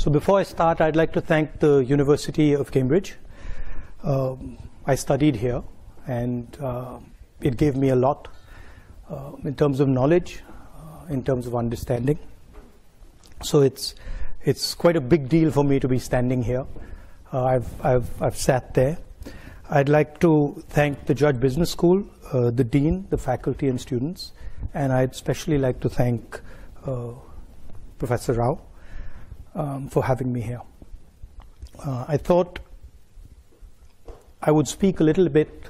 So before I start, I'd like to thank the University of Cambridge. I studied here, and it gave me a lot in terms of knowledge, in terms of understanding. So it's quite a big deal for me to be standing here. I've sat there. I'd like to thank the Judge Business School, the Dean, the faculty and students, and I'd especially like to thank Professor Rao for having me here. I thought I would speak a little bit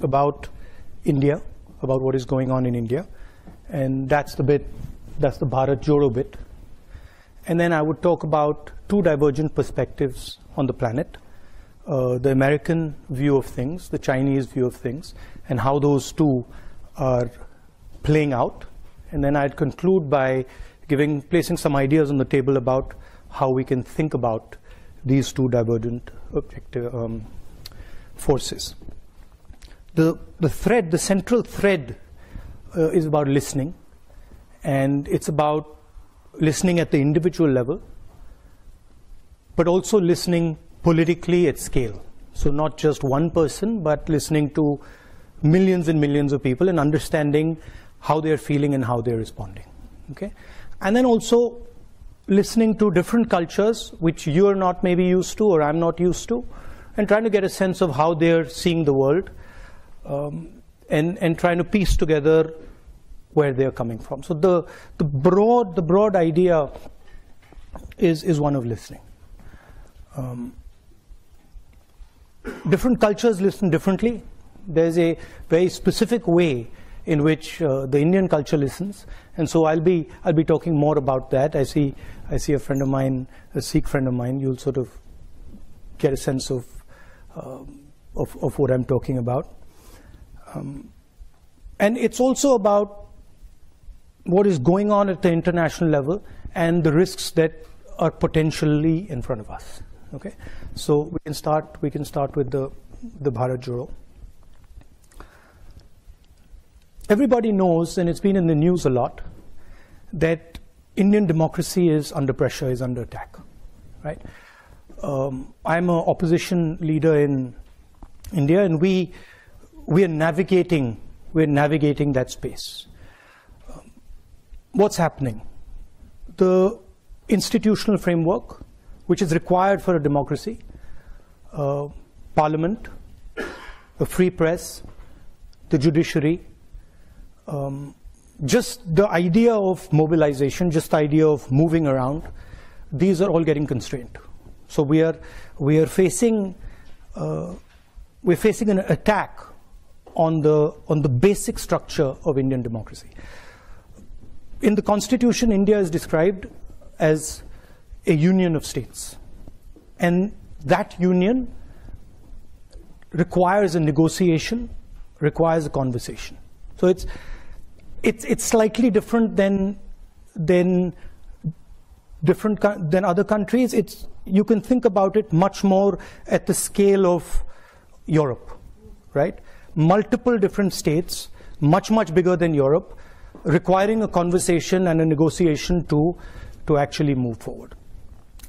about India, about what is going on in India, and that's the Bharat Jodo bit. And then I would talk about two divergent perspectives on the planet, the American view of things, the Chinese view of things, and how those two are playing out. And then I'd conclude by placing some ideas on the table about how we can think about these two divergent forces. The central thread is about listening, and it's about listening at the individual level, but also listening politically at scale. So not just one person, but listening to millions and millions of people and understanding how they're feeling and how they're responding. Okay? And then also listening to different cultures which you're not maybe used to or I'm not used to, and trying to get a sense of how they're seeing the world, and trying to piece together where they're coming from. So the broad idea is one of listening. Different cultures listen differently. There's a very specific way in which the Indian culture listens, and so I'll be talking more about that. I see a friend of mine, a Sikh friend of mine. You'll sort of get a sense of what I'm talking about, and it's also about what is going on at the international level and the risks that are potentially in front of us. Okay, so we can start with the Bharat Jodo. Everybody knows, and it's been in the news a lot, that Indian democracy is under pressure, is under attack. Right? I'm an opposition leader in India, and we are navigating that space. What's happening? The institutional framework, which is required for a democracy, parliament, a free press, the judiciary, just the idea of mobilization, just the idea of moving around, these are all getting constrained. So we are facing an attack on the basic structure of Indian democracy. In the Constitution, India is described as a union of states, and that union requires a negotiation, requires a conversation. So it's slightly different than other countries. You can think about it much more at the scale of Europe, right? Multiple different states, much bigger than Europe, requiring a conversation and a negotiation to actually move forward.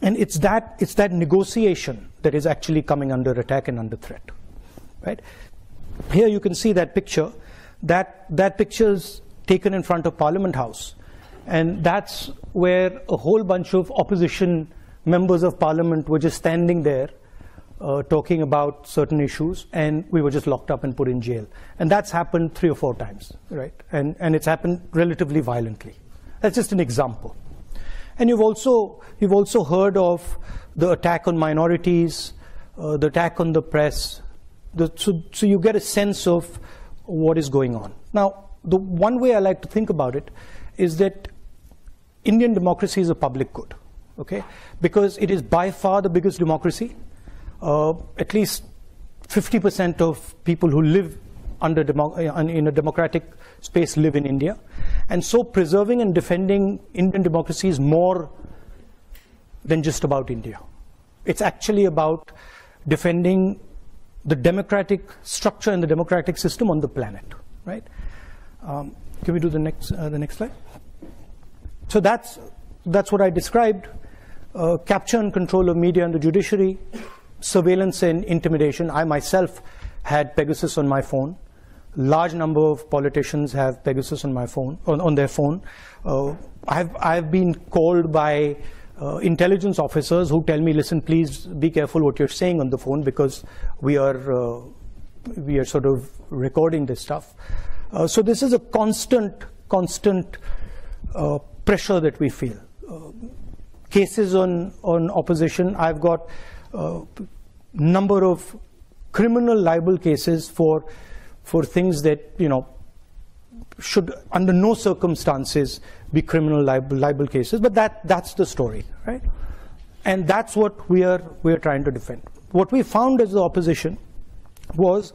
And it's that negotiation that is actually coming under attack and under threat, right? Here you can see that picture. That picture is taken in front of Parliament House, and that's where a whole bunch of opposition members of Parliament were just standing there talking about certain issues, and we were just locked up and put in jail. And that's happened 3 or 4 times, right? And it's happened relatively violently. That's just an example. And you've also heard of the attack on minorities, the attack on the press. So you get a sense of what is going on. Now, the one way I like to think about it is that Indian democracy is a public good, okay? Because it is by far the biggest democracy. At least 50% of people who live in a democratic space live in India. And so preserving and defending Indian democracy is more than just about India. It's actually about defending the democratic structure and the democratic system on the planet, right? Can we do the next slide? So that's what I described. capture and control of media and the judiciary, surveillance and intimidation. I myself had Pegasus on my phone. Large number of politicians have Pegasus on my phone, on their phone. I've been called by intelligence officers who tell me, listen, please be careful what you're saying on the phone, because we are sort of recording this stuff. So this is a constant pressure that we feel. Cases on opposition. I've got number of criminal libel cases for things that, you know, should under no circumstances be criminal libel cases, but that's the story, right? And that's what we are trying to defend. What we found as the opposition was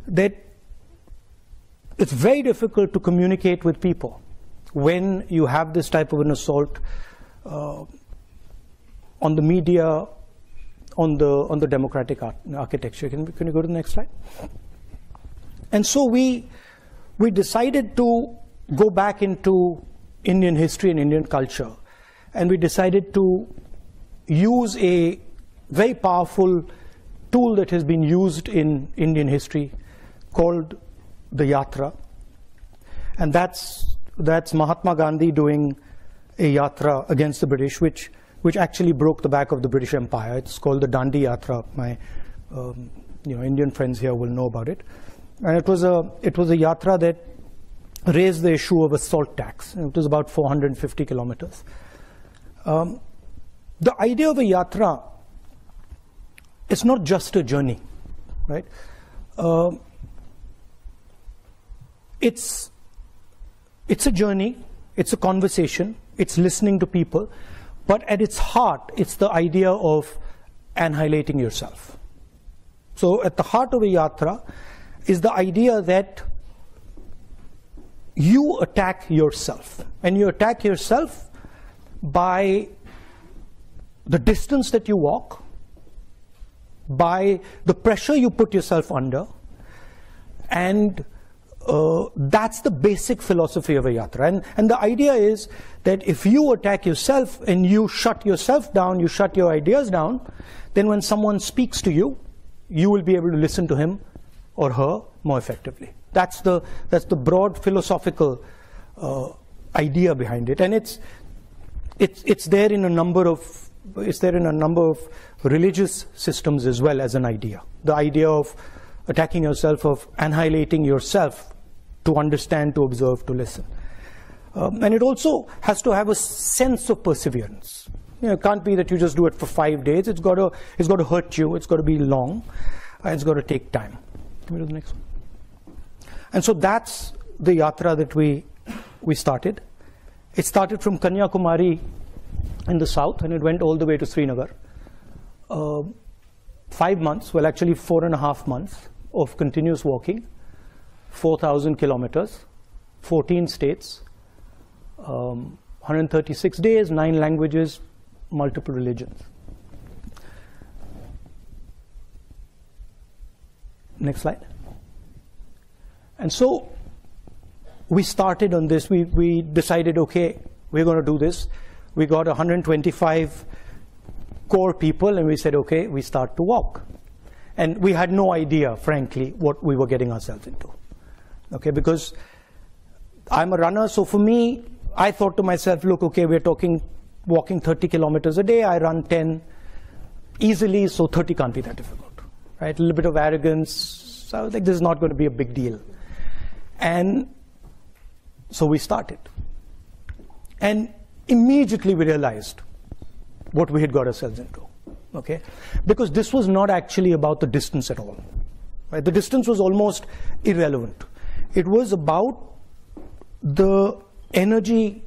that it's very difficult to communicate with people when you have this type of an assault on the media, on the democratic architecture. Can you go to the next slide? And so we decided to go back into Indian history and Indian culture, and we decided to use a very powerful tool that has been used in Indian history called the Yatra. And that's Mahatma Gandhi doing a Yatra against the British, which actually broke the back of the British Empire. It's called the Dandi Yatra. My Indian friends here will know about it. And it was a Yatra that raised the issue of a salt tax. It was about 450 kilometers. The idea of a Yatra is not just a journey, right? It's a journey, it's a conversation, it's listening to people, but at its heart, it's the idea of annihilating yourself. So at the heart of a Yatra is the idea that you attack yourself, and you attack yourself by the distance that you walk, by the pressure you put yourself under, and that's the basic philosophy of a Yatra. And the idea is that if you attack yourself and you shut yourself down, you shut your ideas down, then when someone speaks to you, you will be able to listen to him or her more effectively. That's the broad philosophical idea behind it, and it's there in a number of religious systems as well as an idea. The idea of attacking yourself, of annihilating yourself to understand, to observe, to listen. And it also has to have a sense of perseverance. You know, it can't be that you just do it for 5 days. It's got to hurt you. It's got to be long. It's got to take time. Can we do the next one? And so that's the Yatra that we started. It started from Kanyakumari in the south, and it went all the way to Srinagar. 5 months, well actually 4.5 months of continuous walking, 4,000 kilometers, 14 states, 136 days, 9 languages, multiple religions. Next slide. And so we started on this. We decided, okay, we're going to do this. We got 125 core people, and we said, okay, we start to walk. And we had no idea, frankly, what we were getting ourselves into. Okay, because I'm a runner, so for me, I thought to myself, look, okay, we're walking 30 kilometers a day. I run 10 easily, so 30 can't be that difficult. Right? A little bit of arrogance. So I was like, this is not going to be a big deal. And so we started. And immediately we realized what we had got ourselves into. Okay? Because this was not actually about the distance at all. Right? The distance was almost irrelevant. It was about the energy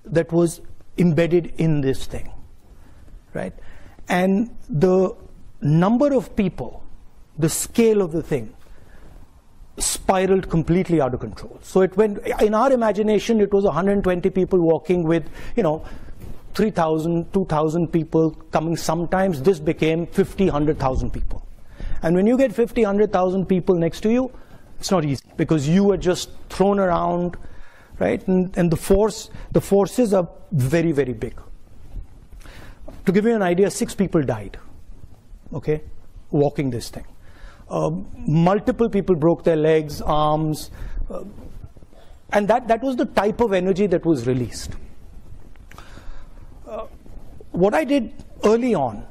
that was embedded in this thing. Right? And the number of people, the scale of the thing, spiraled completely out of control. So it went, in our imagination, it was 120 people walking with, 3,000, 2,000 people coming sometimes. This became 50, 100,000 people. And when you get 50, 100,000 people next to you, it's not easy, because you are just thrown around, right? And the forces are very, very big. To give you an idea, 6 people died, okay, walking this thing. Multiple people broke their legs, arms, and that was the type of energy that was released. What I did early on,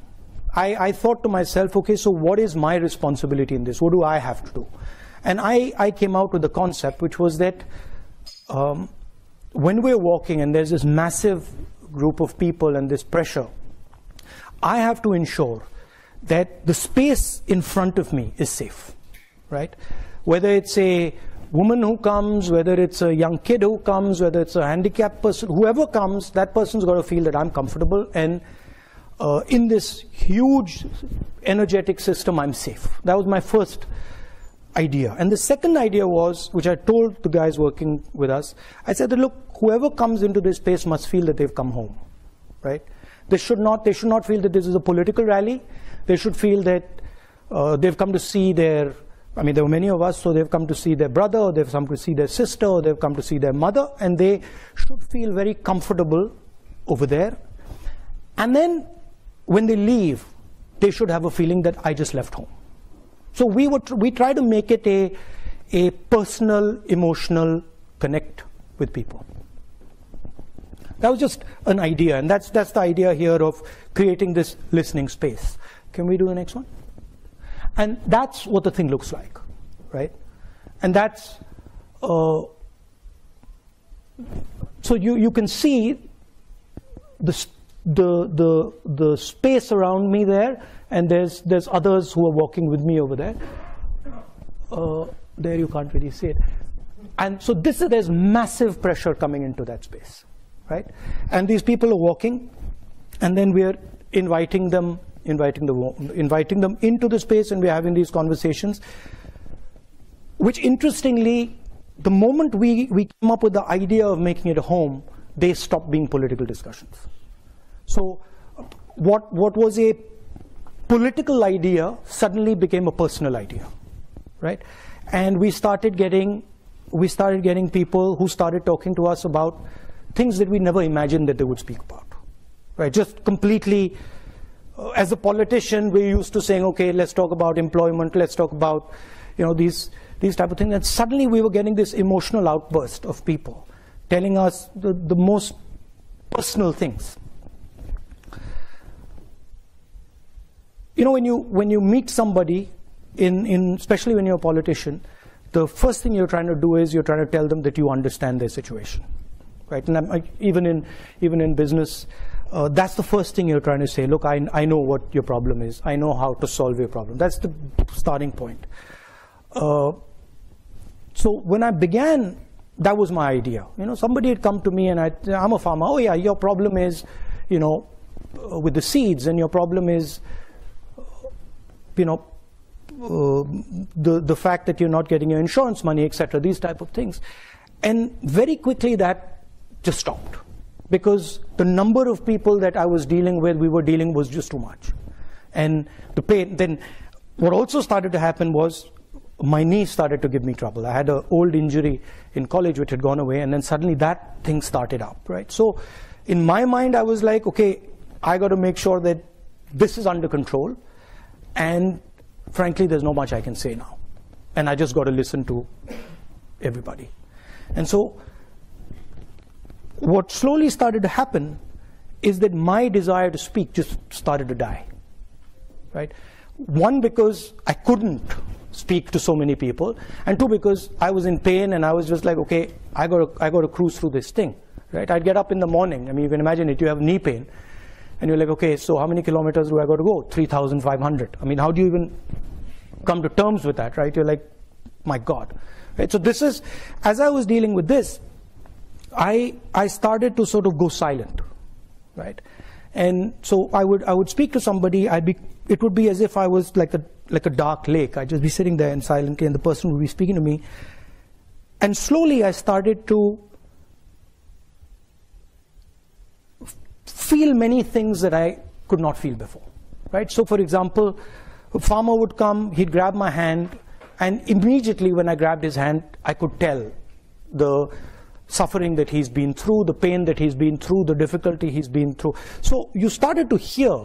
I thought to myself, okay, so what is my responsibility in this? What do I have to do? And I came out with the concept, which was that when we're walking and there's this massive group of people and this pressure, I have to ensure that the space in front of me is safe, right? Whether it's a woman who comes, whether it's a young kid who comes, whether it's a handicapped person, whoever comes, that person's got to feel that I'm comfortable, and in this huge energetic system, I'm safe. That was my first idea. And the second idea was, which I told the guys working with us, I said that, look, whoever comes into this space must feel that they've come home, right? They should not feel that this is a political rally. They should feel that they've come to see their, I mean, there were many of us, so they've come to see their brother, or they've come to see their sister, or they've come to see their mother, and they should feel very comfortable over there. And then when they leave, they should have a feeling that I just left home. So we try to make it a personal, emotional connect with people. That was just an idea, and that's the idea here of creating this listening space. Can we do the next one? And that's what the thing looks like, right? And that's so you can see the space around me there, and there's others who are walking with me over there. There you can't really see it. And so there's massive pressure coming into that space, right? And these people are walking, and then we're inviting them into the space, and we're having these conversations, which interestingly, the moment we came up with the idea of making it a home, they stopped being political discussions. So what was a political idea suddenly became a personal idea, right? And we started getting people who started talking to us about things that we never imagined that they would speak about, right? Just completely, as a politician, we're used to saying, okay, let's talk about employment, let's talk about, you know, these type of things. And suddenly we were getting this emotional outburst of people telling us the most personal things. You know, when you meet somebody, especially when you're a politician, the first thing you're trying to do is you're trying to tell them that you understand their situation, right? And even in business, that's the first thing you're trying to say. Look, I know what your problem is. I know how to solve your problem. That's the starting point. So when I began, that was my idea. You know, somebody had come to me, and I'm a farmer. Oh yeah, your problem is, you know, with the seeds, and your problem is, you know, the fact that you're not getting your insurance money, etc. These type of things. And very quickly that just stopped, because the number of people that I was dealing with, was just too much. And the pain, then what also started to happen was my knee started to give me trouble. I had an old injury in college which had gone away, and then suddenly that thing started up, right? So in my mind, I was like, okay, I got to make sure that this is under control. And frankly, there's not much I can say now. And I just got to listen to everybody. And so what slowly started to happen is that my desire to speak just started to die, right? One, because I couldn't speak to so many people, and two, because I was in pain, and I was just like, okay, I got to cruise through this thing, right? I'd get up in the morning. I mean, you can imagine it. You have knee pain, and you're like, okay, so how many kilometers do I got to go? 3,500. I mean, how do you even come to terms with that, right? You're like, my God, right? So this is, as I was dealing with this, I started to sort of go silent, right? And so I would speak to somebody. It would be as if I was like a dark lake. I'd just be sitting there and silently, and the person would be speaking to me. And slowly I started to feel many things that I could not feel before, right? So for example, a farmer would come, he'd grab my hand, and immediately when I grabbed his hand, I could tell the suffering that he's been through, the pain that he's been through, the difficulty he's been through. So you started to hear,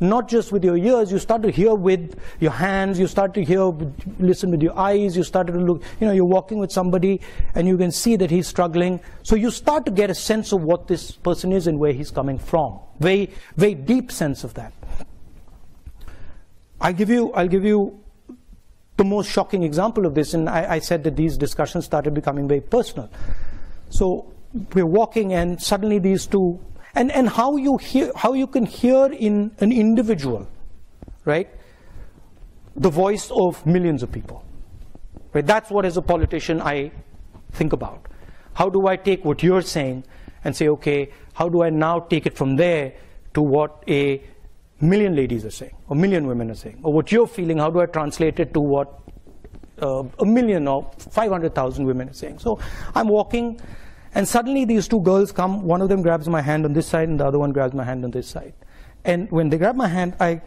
not just with your ears, you start to hear with your hands, you start to hear, listen with your eyes, you started to look, you're walking with somebody and you can see that he's struggling. So you start to get a sense of what this person is and where he's coming from. Very, very deep sense of that. I'll give you the most shocking example of this, and I said that these discussions started becoming very personal. So we're walking and suddenly these two, and how you can hear in an individual, right, the voice of millions of people, right? That's what, as a politician, I think about. How do I take what you're saying and say, okay, how do I now take it from there to what a million ladies are saying, or million women are saying, or what you're feeling, how do I translate it to what a million or 500,000 women are saying? So I'm walking, and suddenly these two girls come, one of them grabs my hand on this side, and the other one grabs my hand on this side. And when they grab my hand, I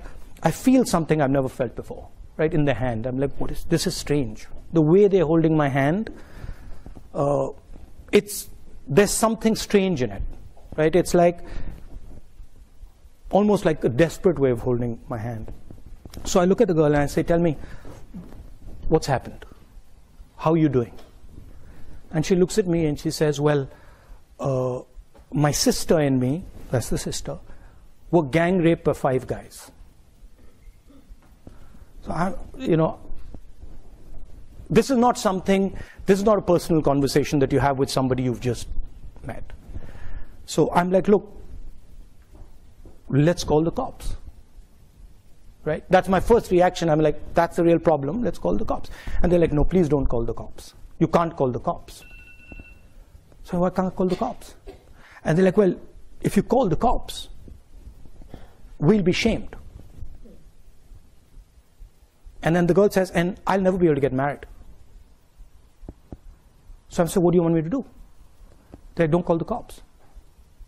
feel something I've never felt before, right, in their hand. I'm like, this is strange. The way they're holding my hand, there's something strange in it, right? It's like, almost like a desperate way of holding my hand. So I look at the girl and I say, tell me, what's happened? How are you doing? And she looks at me and she says, well, my sister and me, that's the sister, were gang raped by 5 guys. So this is not a personal conversation that you have with somebody you've just met. So I'm like, look, let's call the cops, right? That's my first reaction. I'm like, that's a real problem, let's call the cops. And they're like, no, please don't call the cops. You can't call the cops. So why can't I call the cops? And they're like, well, if you call the cops, we'll be shamed. And then the girl says, and I'll never be able to get married. So I'm saying, what do you want me to do? They're like, don't call the cops.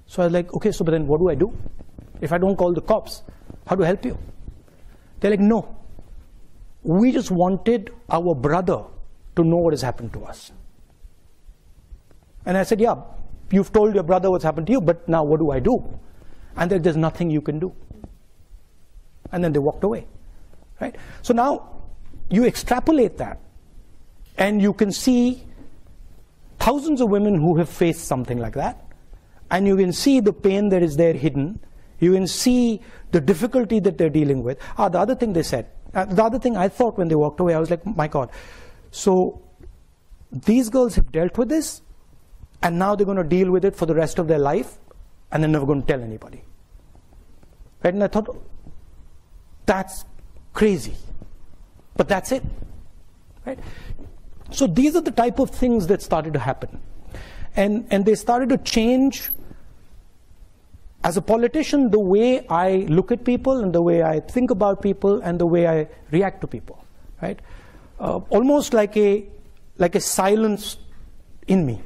So I was like, okay, so but then what do I do? If I don't call the cops, how do I help you? They're like, no, we just wanted our brother to know what has happened to us. And I said, yeah, you've told your brother what's happened to you, but now what do I do? And there's nothing you can do. And then they walked away, right? So now you extrapolate that, and you can see thousands of women who have faced something like that, and you can see the pain that is there hidden. You can see the difficulty that they're dealing with. The other thing they said, the other thing I thought when they walked away, I was like, my God, so these girls have dealt with this, and now they're going to deal with it for the rest of their life, and they're never going to tell anybody. Right? And I thought, that's crazy. But that's it. Right? So these are the type of things that started to happen. And they started to change. As a politician, the way I look at people and the way I think about people and the way I react to people, right? Almost like a silence in me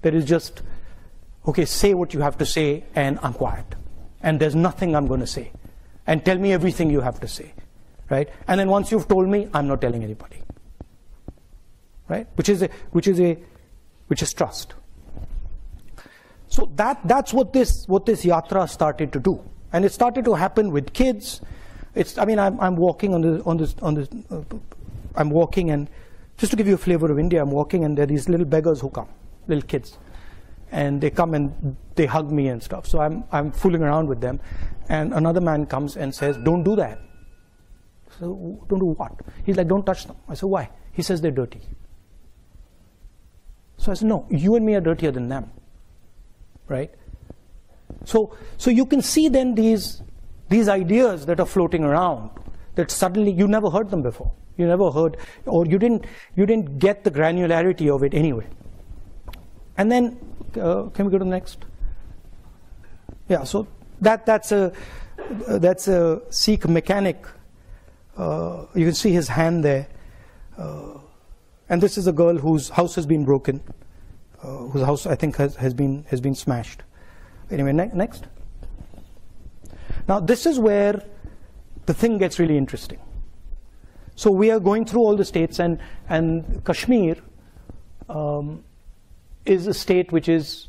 that is just, okay, say what you have to say and I'm quiet. And there's nothing I'm going to say. And tell me everything you have to say, right? And then once you've told me, I'm not telling anybody, right? Which is trust. So that's what this yatra started to do, and it started to happen with kids. I'm walking I'm walking, and just to give you a flavor of India, I'm walking, and there are these little beggars who come, little kids, and they come and they hug me and stuff. So I'm fooling around with them, and another man comes and says, "Don't do that." So don't do what? He's like, "Don't touch them." I said, "Why?" He says, "They're dirty." So I said, "No, you and me are dirtier than them." Right? So you can see then these ideas that are floating around that suddenly you never heard them before. You never heard, or you didn't get the granularity of it anyway. And then can we go to the next? Yeah. So that's a Sikh mechanic. You can see his hand there, and this is a girl whose house has been broken. Whose house I think has been smashed. Anyway, next. Now this is where the thing gets really interesting. So we are going through all the states, and Kashmir is a state which is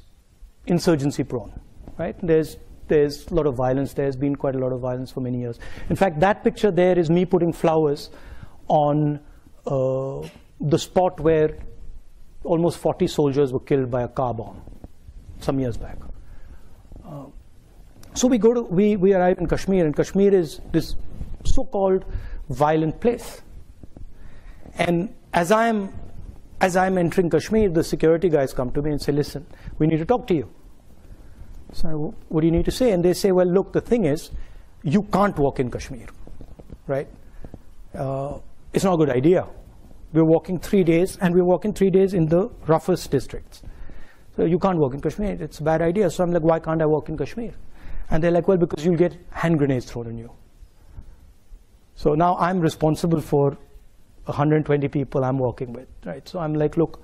insurgency prone, right? There's a lot of violence. There's been quite a lot of violence for many years. In fact, that picture there is me putting flowers on the spot where almost 40 soldiers were killed by a car bomb some years back. So we arrive in Kashmir, and Kashmir is this so-called violent place. And as I'm entering Kashmir, the security guys come to me and say, listen, we need to talk to you. So what do you need to say? And they say, well, look, the thing is, you can't walk in Kashmir, right? It's not a good idea. We're walking 3 days, and we're walking 3 days in the roughest districts. So you can't walk in Kashmir. It's a bad idea. So I'm like, why can't I walk in Kashmir? And they're like, well, because you'll get hand grenades thrown on you. So now I'm responsible for 120 people I'm working with, right? So I'm like, look,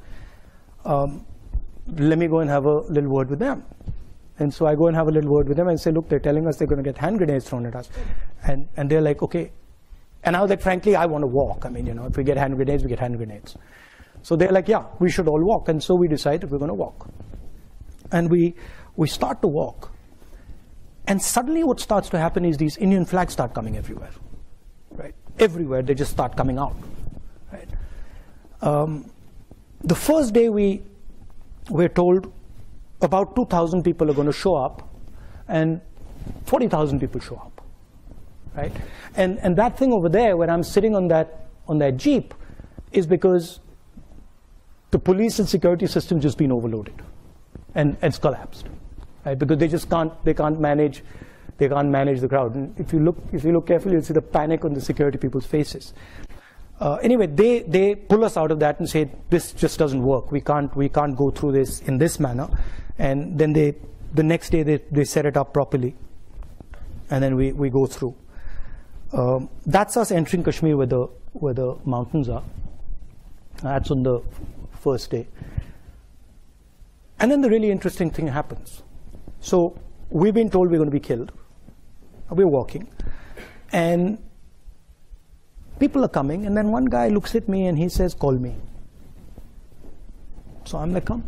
let me go and have a little word with them. And so I go and have a little word with them and say, look, they're telling us they're going to get hand grenades thrown at us. And they're like, okay. And I was like, frankly, I want to walk. I mean, you know, if we get hand grenades, we get hand grenades. So they're like, yeah, we should all walk. And so we decided we're going to walk. And we start to walk. And suddenly what starts to happen is these Indian flags start coming everywhere, right? Everywhere, they just start coming out, right? The first day we're told about 2,000 people are going to show up, and 40,000 people show up, right? And that thing over there, when I'm sitting on that jeep, is because the police and security system just been overloaded, and it's collapsed, right? Because they can't manage the crowd. And if you look carefully, you'll see the panic on the security people's faces. Anyway, they pull us out of that and say, this just doesn't work. We can't go through this in this manner. And then the next day they set it up properly, and then we go through. That's us entering Kashmir where the mountains are. That's on the first day. And then the really interesting thing happens. So we've been told we're going to be killed. We're walking, and people are coming, and then one guy looks at me and he says, call me. So I'm like, come.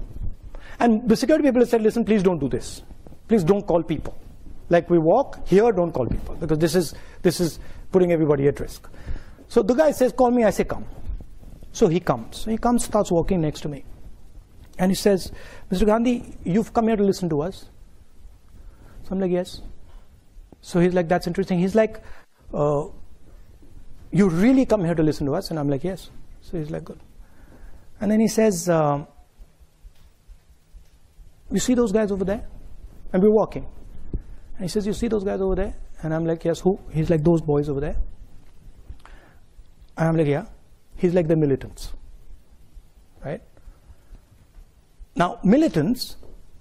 And the security people have said, listen, please don't do this. Please don't call people. Like, we walk here, don't call people, because this is putting everybody at risk. So the guy says, call me. I say, come. So he comes. So he comes, starts walking next to me. And he says, Mr. Gandhi, you've come here to listen to us. So I'm like, yes. So he's like, that's interesting. He's like, you really come here to listen to us? And I'm like, yes. So he's like, good. And then he says, you see those guys over there? And we're walking. And he says, you see those guys over there? And I'm like, yes, who? He's like, those boys over there. And I'm like, yeah. He's like, the militants, right? Now, militants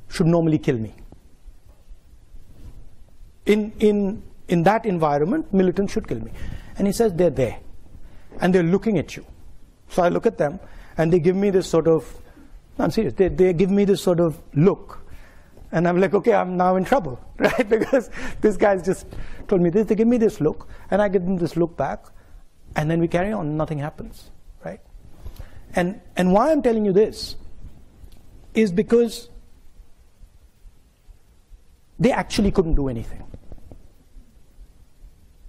should normally kill me. In that environment, militants should kill me. And he says, they're there. And they're looking at you. So I look at them, and they give me this sort of, I'm serious, they give me this sort of look. And I'm like, okay, I'm now in trouble, right? Because this guy's just told me this. They give me this look, and I give them this look back, and then we carry on, nothing happens, right? And why I'm telling you this is because they actually couldn't do anything.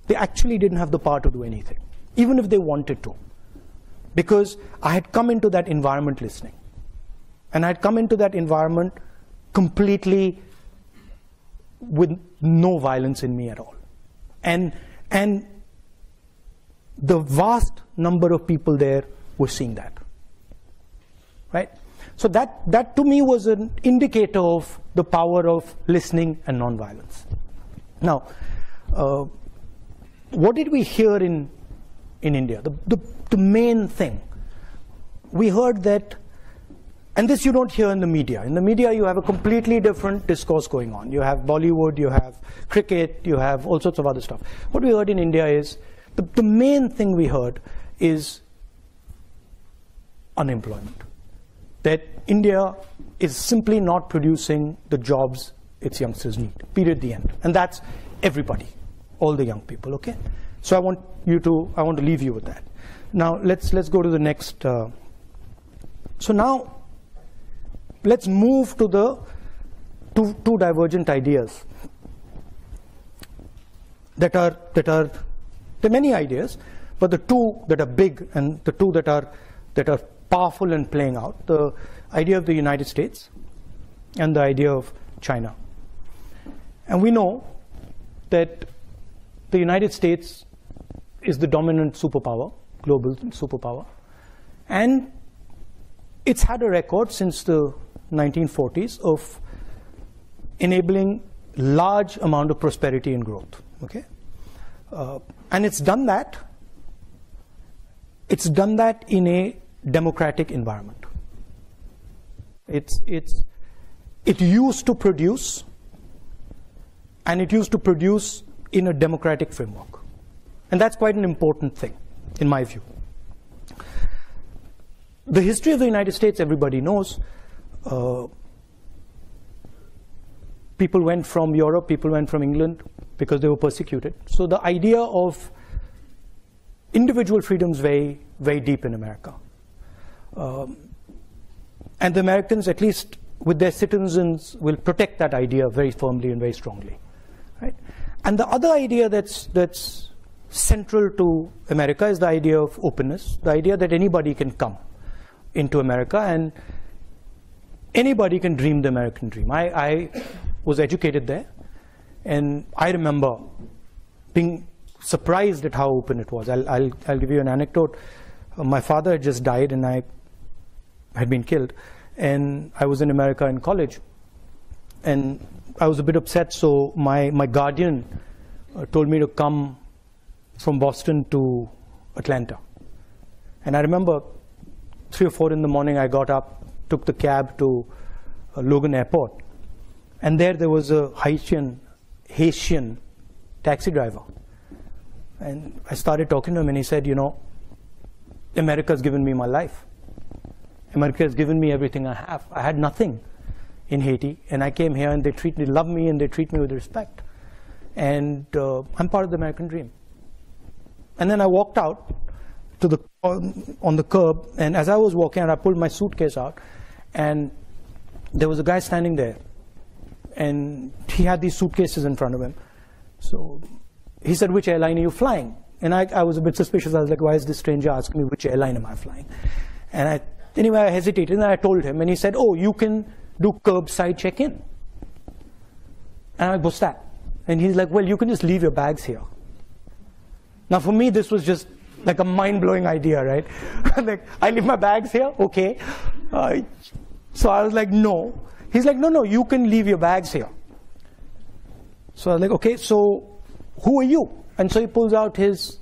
They actually didn't have the power to do anything, even if they wanted to. Because I had come into that environment listening. And I had come into that environment completely with no violence in me at all. And the vast number of people there were seeing that, right? So that to me was an indicator of the power of listening and non-violence. Now, what did we hear in India? The main thing, we heard that, and this you don't hear in the media. In the media, you have a completely different discourse going on. You have Bollywood, you have cricket, you have all sorts of other stuff. What we heard in India is, the main thing we heard is unemployment. That India is simply not producing the jobs its youngsters need, period, the end. And that's everybody, all the young people, okay? So I want to leave you with that. Now, let's go to the next. So now, let's move to the two divergent ideas that are there are many ideas, but the two that are big and the two that are powerful and playing out: the idea of the United States and the idea of China. And we know that the United States is the dominant superpower, global superpower, and it's had a record since the 1940s of enabling large amount of prosperity and growth. Okay, and it's done that in a democratic environment. It used to produce, and it used to produce in a democratic framework, and that's quite an important thing in my view. The history of the United States, everybody knows. People went from Europe, people went from England because they were persecuted. So the idea of individual freedom is very, very deep in America. And the Americans, at least with their citizens, will protect that idea very firmly and very strongly. Right? And the other idea that's central to America is the idea of openness, the idea that anybody can come into America and anybody can dream the American dream. I was educated there, and I remember being surprised at how open it was. I'll give you an anecdote. My father had just died, and I had been killed, and I was in America in college, and I was a bit upset. So my guardian told me to come from Boston to Atlanta, and I remember 3 or 4 in the morning. I got up, took the cab to Logan Airport, and there was a Haitian taxi driver. And I started talking to him, and he said, you know, America's given me my life. America has given me everything I have. I had nothing in Haiti, and I came here, and they love me, and they treat me with respect. And I'm part of the American dream. And then I walked out to on the curb, and as I was walking out, I pulled my suitcase out, and there was a guy standing there, and he had these suitcases in front of him. So he said, which airline are you flying? And I was a bit suspicious. I was like, why is this stranger asking me which airline am I flying? And anyway, I hesitated, and I told him, and he said, oh, you can do curbside check-in. And I'm like, what's that? And he's like, well, you can just leave your bags here. Now, for me, this was just like a mind-blowing idea, right? Like, I leave my bags here? Okay. So I was like, no. He's like, no, you can leave your bags here. So I was like, okay, so who are you? And so he pulls out his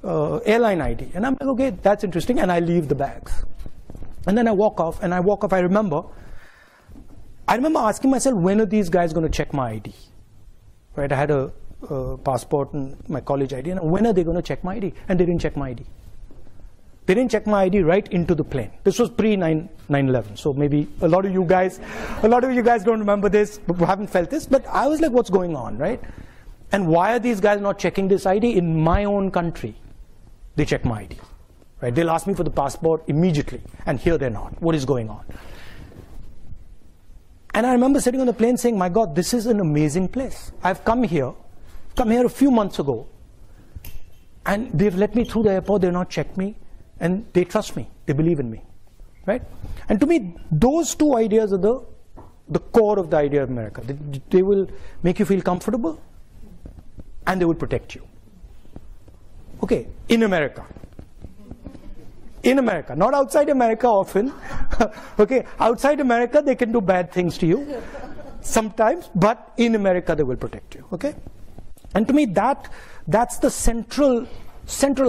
airline ID. And I'm like, okay, that's interesting. And I leave the bags. And then I walk off, I remember asking myself, when are these guys going to check my ID? Right? I had a passport and my college ID, and when are they going to check my ID? And they didn't check my ID. They didn't check my ID right into the plane. This was pre-9/11, so maybe a lot of you guys don't remember this, haven't felt this, but I was like, what's going on, right? And why are these guys not checking this ID? In my own country, they check my ID, right? They'll ask me for the passport immediately, and here they're not. What is going on? And I remember sitting on the plane saying, my God, this is an amazing place. I've come here a few months ago, and they've let me through the airport. They've not checked me, and they trust me. They believe in me, right? And to me, those two ideas are the core of the idea of America. They will make you feel comfortable, and they will protect you. Okay, in America. In America, not outside America often. Okay, outside America, they can do bad things to you sometimes, but in America, they will protect you. Okay? And to me, that's the central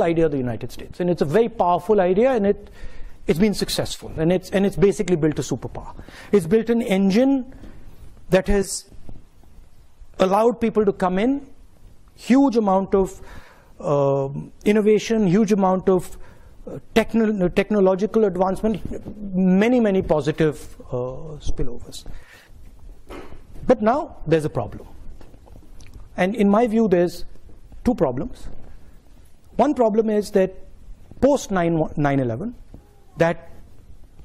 idea of the United States. And it's a very powerful idea, and it's been successful. And it's basically built a superpower. It's built an engine that has allowed people to come in, huge amount of innovation, huge amount of technological advancement, many positive spillovers. But now there's a problem. And in my view, there's two problems. One problem is that post 9/11, that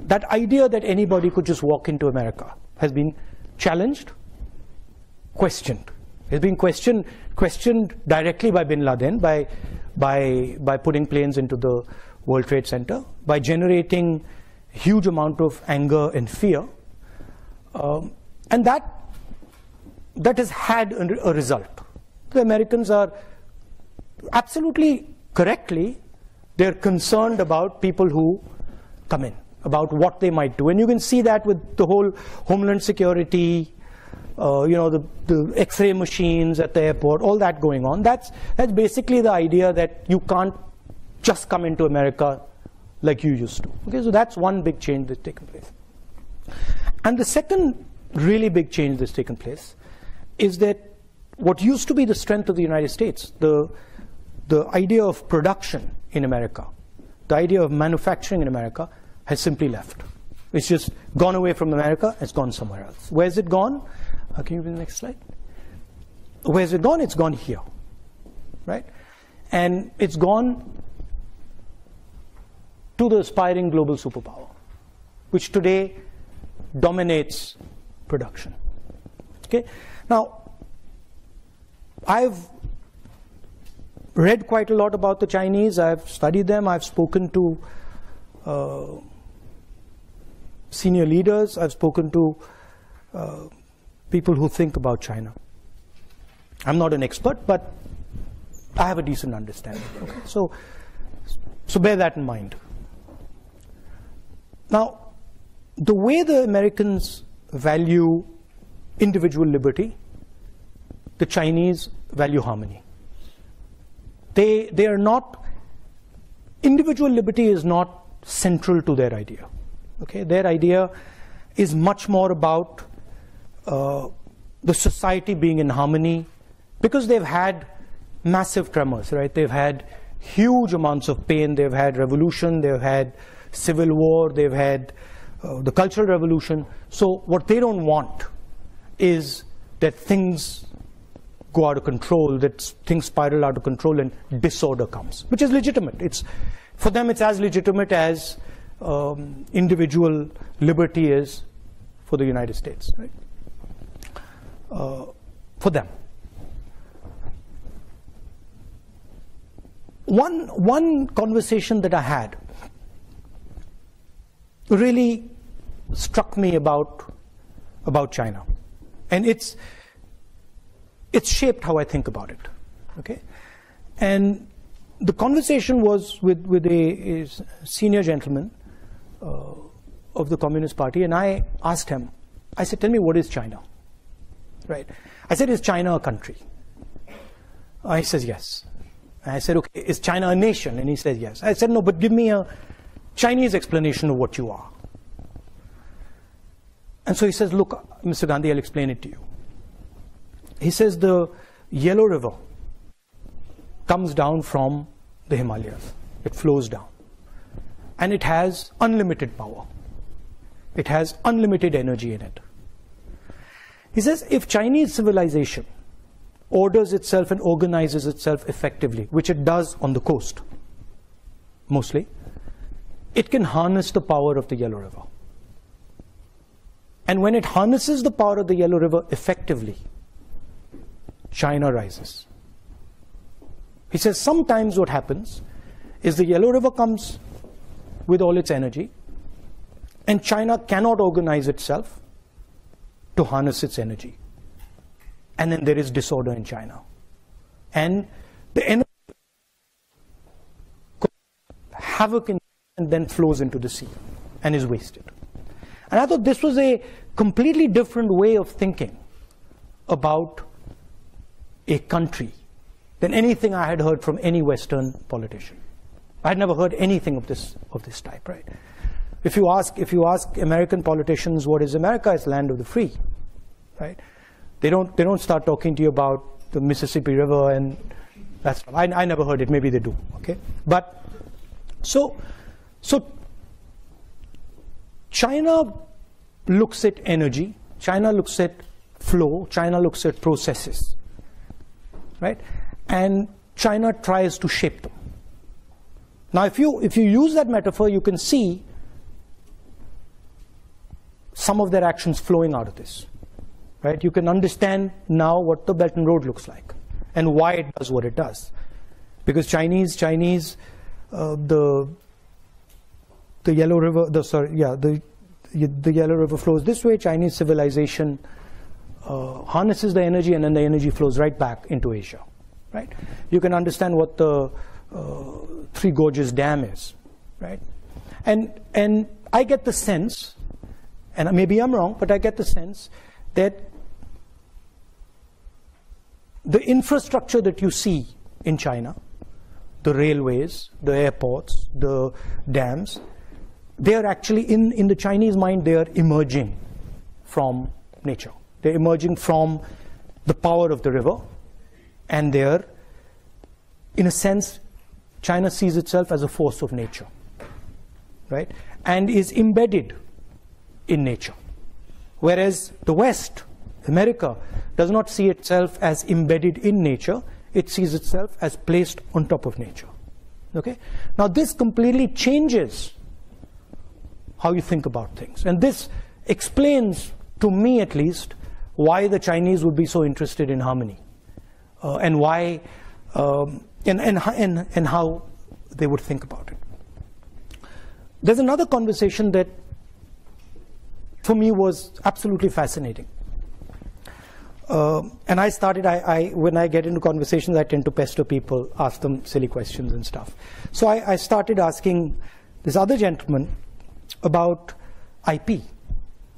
that idea that anybody could just walk into America has been challenged, questioned. It's been questioned directly by bin Laden, by putting planes into the World Trade Center, by generating huge amount of anger and fear, and that has had a result. The Americans are absolutely correctly, they're concerned about people who come in, about what they might do, and you can see that with the whole Homeland Security, the X-ray machines at the airport, all that going on. That's basically the idea that you can't just come into America like you used to. Okay, so that's one big change that's taken place. And the second really big change that's taken place is that what used to be the strength of the United States, the idea of production in America, the idea of manufacturing in America, has simply left. It's just gone away from America, it's gone somewhere else. Where's it gone? Can you bring the next slide? Where's it gone? It's gone here, right? And it's gone to the aspiring global superpower, which today dominates production. Okay? Now, I've read quite a lot about the Chinese. I've studied them. I've spoken to senior leaders. I've spoken to people who think about China. I'm not an expert, but I have a decent understanding. Okay? So bear that in mind. Now, the way the Americans value individual liberty, the Chinese value harmony. They are not, individual liberty is not central to their idea. Okay? Their idea is much more about the society being in harmony, because they've had massive tremors, right? They've had huge amounts of pain, they've had revolution, they've had civil war, they've had the Cultural Revolution. So what they don't want is that things go out of control, that things spiral out of control and disorder comes, which is legitimate. For them it's as legitimate as individual liberty is for the United States, right? For them. One conversation that I had really struck me about China, and it's shaped how I think about it. Okay, and the conversation was with a senior gentleman of the Communist Party, and I asked him, I said, tell me, what is China? Right? I said, is China a country? He says, yes. And I said, okay, is China a nation? And he said, yes. I said, no, but give me a Chinese explanation of what you are. And so he says, look, Mr. Gandhi, I'll explain it to you. He says, the Yellow River comes down from the Himalayas. It flows down. And it has unlimited power. It has unlimited energy in it. He says, if Chinese civilization orders itself and organizes itself effectively, which it does on the coast, mostly, it can harness the power of the Yellow River. And when it harnesses the power of the Yellow River effectively, China rises. He says, sometimes what happens is the Yellow River comes with all its energy, and China cannot organize itself to harness its energy. And then there is disorder in China. And the energy havoc in, and then flows into the sea and is wasted. And I thought this was a completely different way of thinking about a country than anything I had heard from any Western politician. I had never heard anything of this type, right? If you ask American politicians what is America, it's land of the free, right? They don't start talking to you about the Mississippi River and that's. I never heard it. Maybe they do. Okay, but so China looks at energy. China looks at flow. China looks at processes, right? And China tries to shape them. Now, if you use that metaphor, you can see some of their actions flowing out of this. Right? You can understand now what the Belt and Road looks like and why it does what it does. Because Chinese, the Yellow River, the Yellow River flows this way. Chinese civilization harnesses the energy, and then the energy flows right back into Asia. Right? You can understand what the Three Gorges Dam is. Right? And I get the sense, and maybe I'm wrong, but I get the sense that the infrastructure that you see in China, the railways, the airports, the dams, they are actually, in the Chinese mind, they are emerging from nature. They're emerging from the power of the river, and they're, in a sense, China sees itself as a force of nature, right? And is embedded in nature. Whereas the West, America, does not see itself as embedded in nature. It sees itself as placed on top of nature. Okay? Now this completely changes how you think about things. And this explains, to me at least, why the Chinese would be so interested in harmony. And why, and how they would think about it. There's another conversation that for me was absolutely fascinating. And I started, when I get into conversations, I tend to pester people, ask them silly questions and stuff. So I started asking this other gentleman about IP,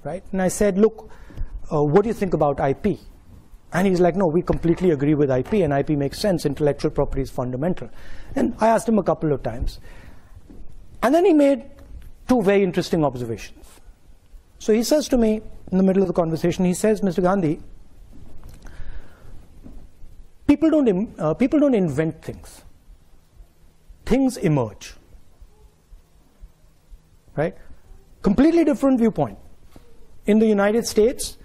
right? And I said, look, what do you think about IP? And he's like, no, we completely agree with IP, and IP makes sense. Intellectual property is fundamental. And I asked him a couple of times. And then he made two very interesting observations. So he says to me, in the middle of the conversation, he says, Mr. Gandhi, people don't invent things. Things emerge. Right? Completely different viewpoint. In the United States,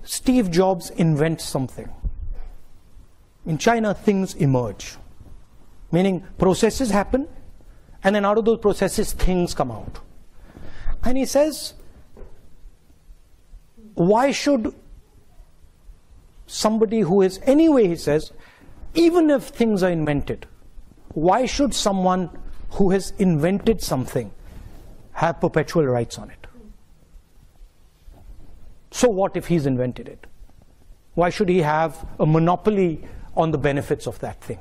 Steve Jobs invents something. In China, things emerge. Meaning processes happen, and then out of those processes, things come out. And he says, why should somebody who is, anyway, he says, even if things are invented, why should someone who has invented something have perpetual rights on it? So what if he's invented it? Why should he have a monopoly on the benefits of that thing?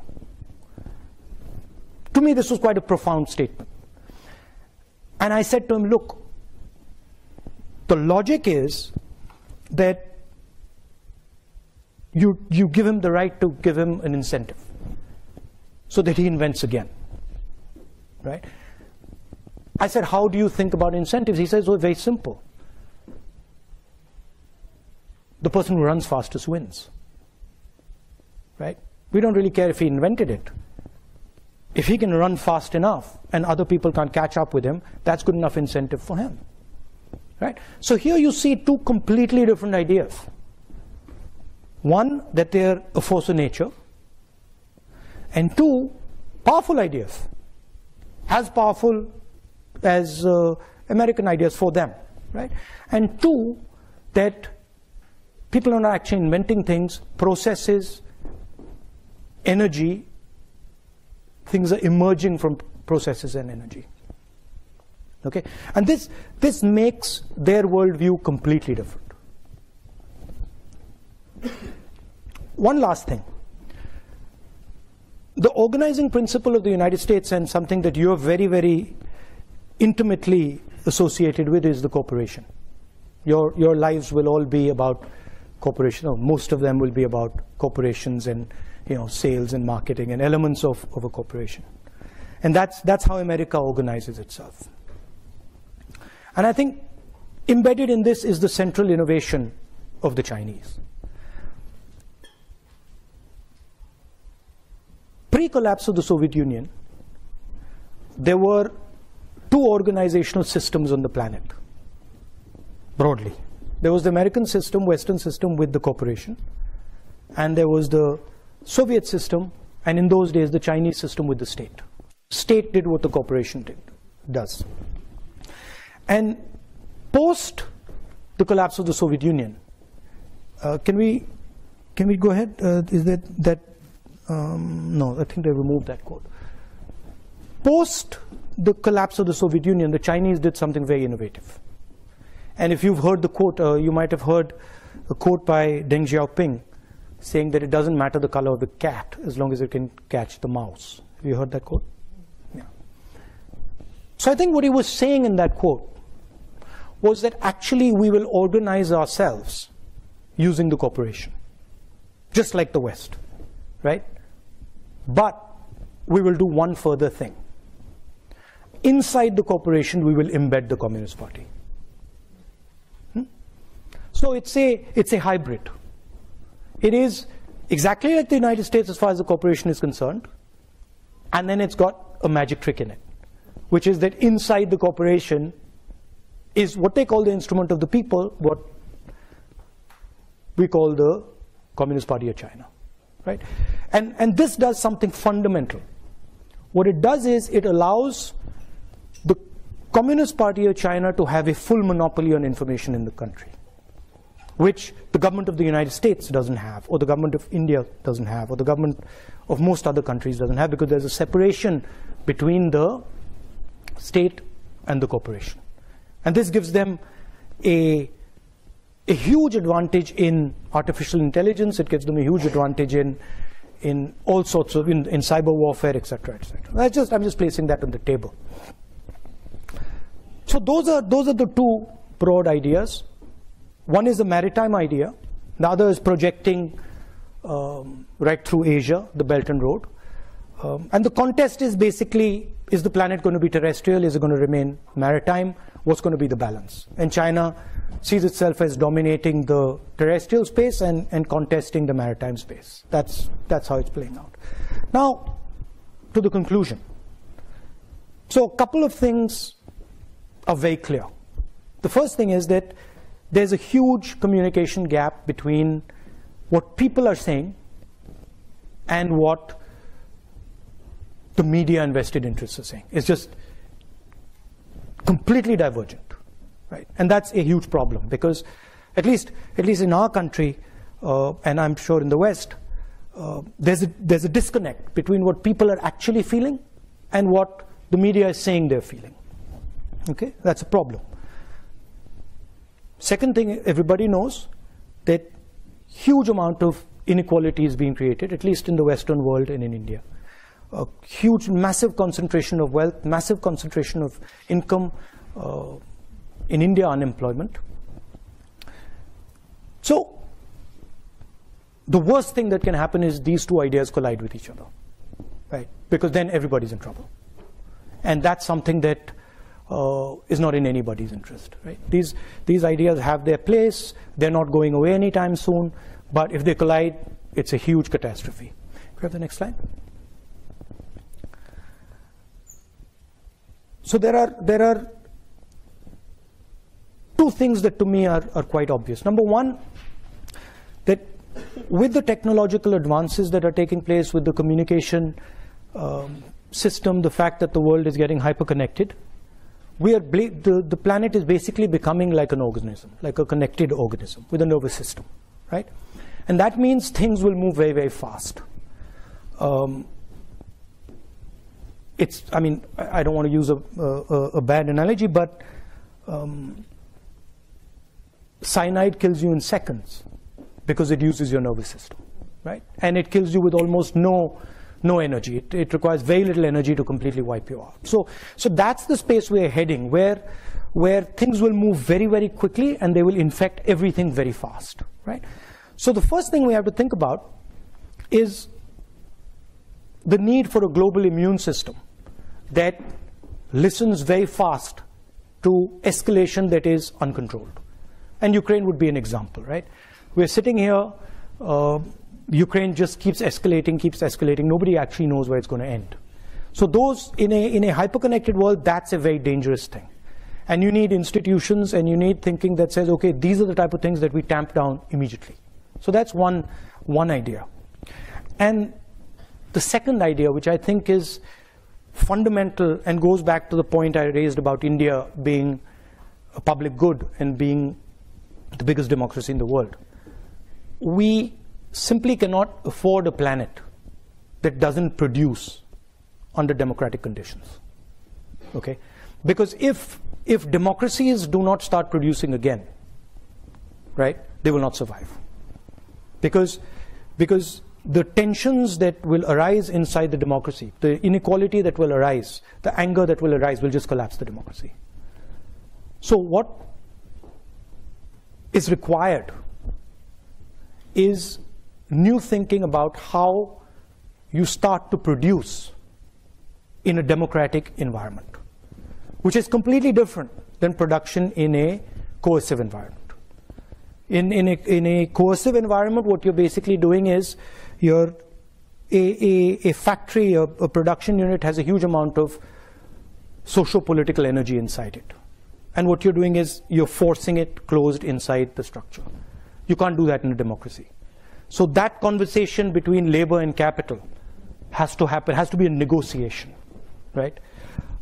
To me, this was quite a profound statement. And I said to him, look, the logic is that you give him the right to give him an incentive so that he invents again, right? I said, how do you think about incentives? He says, oh, very simple. The person who runs fastest wins, right? We don't really care if he invented it. If he can run fast enough and other people can't catch up with him, that's good enough incentive for him, right? So here you see two completely different ideas. One, that they're a force of nature, and two, powerful ideas, as powerful as American ideas for them, right? And two, that people are not actually inventing things, processes, energy, things are emerging from processes and energy. Okay? And this makes their worldview completely different. One last thing. The organizing principle of the United States, and something that you're very, very intimately associated with, is the corporation. Your lives will all be about corporation, or most of them will be about corporations and sales and marketing and elements of a corporation. And that's how America organizes itself. And I think embedded in this is the central innovation of the Chinese. Pre-collapse of the Soviet Union, there were two organizational systems on the planet, broadly. There was the American system, Western system with the corporation, and there was the Soviet system, and in those days the Chinese system with the state. State did what the corporation does. And Post the collapse of the Soviet Union, can we go ahead? Is that no, I think they removed that quote. Post the collapse of the Soviet Union, the Chinese did something very innovative. And if you've heard the quote, you might have heard a quote by Deng Xiaoping saying that it doesn't matter the color of the cat as long as it can catch the mouse. Have you heard that quote? Yeah. So I think what he was saying in that quote was that actually we will organize ourselves using the cooperation, just like the West, right? But we will do one further thing. Inside the cooperation, we will embed the Communist Party. So it's a hybrid. It is exactly like the United States as far as the cooperation is concerned, and then it's got a magic trick in it, which is that inside the cooperation is what they call the instrument of the people, what we call the Communist Party of China, right? And this does something fundamental. What it does is it allows the Communist Party of China to have a full monopoly on information in the country, which the government of the United States doesn't have, or the government of India doesn't have, or the government of most other countries doesn't have, because there's a separation between the state and the corporation. And this gives them a huge advantage in artificial intelligence. It gives them a huge advantage in all sorts of, in cyber warfare, etc., etc. I'm just placing that on the table. So those are the two broad ideas. One is the maritime idea. The other is projecting right through Asia, the Belt and Road. And the contest is basically, is the planet going to be terrestrial? Is it going to remain maritime? What's going to be the balance? And China sees itself as dominating the terrestrial space and contesting the maritime space. That's how it's playing out. Now, to the conclusion. So a couple of things are very clear. The first thing is that there's a huge communication gap between what people are saying and what the media and vested interests are saying. It's just completely divergent, right? And that's a huge problem, because at least in our country, and I'm sure in the West, there's a disconnect between what people are actually feeling and what the media is saying they're feeling. Okay, that's a problem. Second thing, everybody knows that huge amount of inequality is being created, at least in the Western world and in India. A huge, massive concentration of wealth, massive concentration of income, in India, unemployment. So the worst thing that can happen is these two ideas collide with each other, right? Because then everybody's in trouble. And that's something that is not in anybody's interest, right? These ideas have their place. They're not going away anytime soon. But if they collide, it's a huge catastrophe. Can we have the next slide? So there are two things that to me are quite obvious. Number one, that with the technological advances that are taking place, with the communication system, the fact that the world is getting hyperconnected, the planet is basically becoming like an organism, like a connected organism with a nervous system, right? And that means things will move very, very fast. I mean, I don't want to use a bad analogy, but cyanide kills you in seconds because it uses your nervous system, right? And it kills you with almost no energy. It requires very little energy to completely wipe you out. So that's the space we're heading, where things will move very, very quickly and they will infect everything very fast, right? So the first thing we have to think about is the need for a global immune system that listens very fast to escalation that is uncontrolled. And Ukraine would be an example, right? We're sitting here, Ukraine just keeps escalating. Nobody actually knows where it's going to end. So those, in a hyper-connected world, that's a very dangerous thing. And you need institutions and you need thinking that says, okay, these are the type of things that we tamp down immediately. So that's one idea. And the second idea, which I think is fundamental and goes back to the point I raised about India being a public good and being the biggest democracy in the world, we simply cannot afford a planet that doesn't produce under democratic conditions. Okay? Because if democracies do not start producing again, right, they will not survive. Because the tensions that will arise inside the democracy, the inequality that will arise, the anger that will arise will just collapse the democracy. So what is required is new thinking about how you start to produce in a democratic environment, which is completely different than production in a coercive environment. In a coercive environment, what you're basically doing is a factory, a production unit has a huge amount of socio-political energy inside it. And what you're doing is you're forcing it closed inside the structure. You can't do that in a democracy. So that conversation between labor and capital has to happen, has to be a negotiation, right?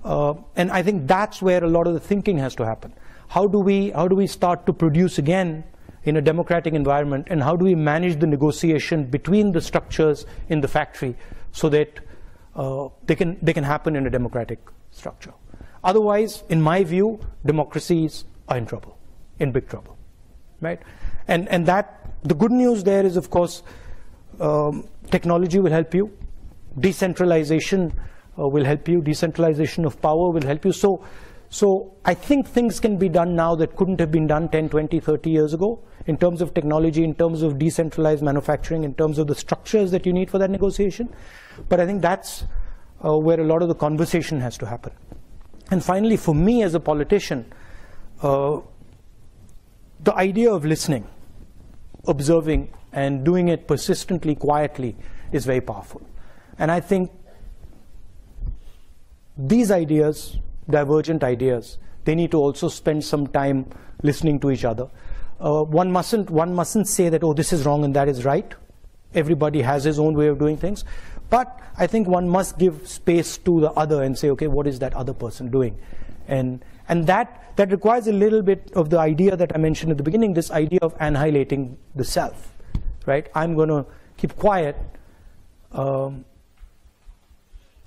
And I think that's where a lot of the thinking has to happen. How do we start to produce again in a democratic environment, and how do we manage the negotiation between the structures in the factory so that they can happen in a democratic structure? Otherwise, in my view, democracies are in trouble, in big trouble, right? And that the good news there is, of course, technology will help you, decentralization will help you, decentralization of power will help you. So I think things can be done now that couldn't have been done 10, 20, 30 years ago in terms of technology, in terms of decentralized manufacturing, in terms of the structures that you need for that negotiation. But I think that's where a lot of the conversation has to happen. And finally, for me as a politician, the idea of listening, observing, and doing it persistently, quietly is very powerful. And I think these ideas, divergent ideas, they need to also spend some time listening to each other. One mustn't say that, oh, this is wrong and that is right. Everybody has his own way of doing things. But I think one must give space to the other and say, okay, what is that other person doing? And that requires a little bit of the idea that I mentioned at the beginning, this idea of annihilating the self, right? I'm going to keep quiet. I'm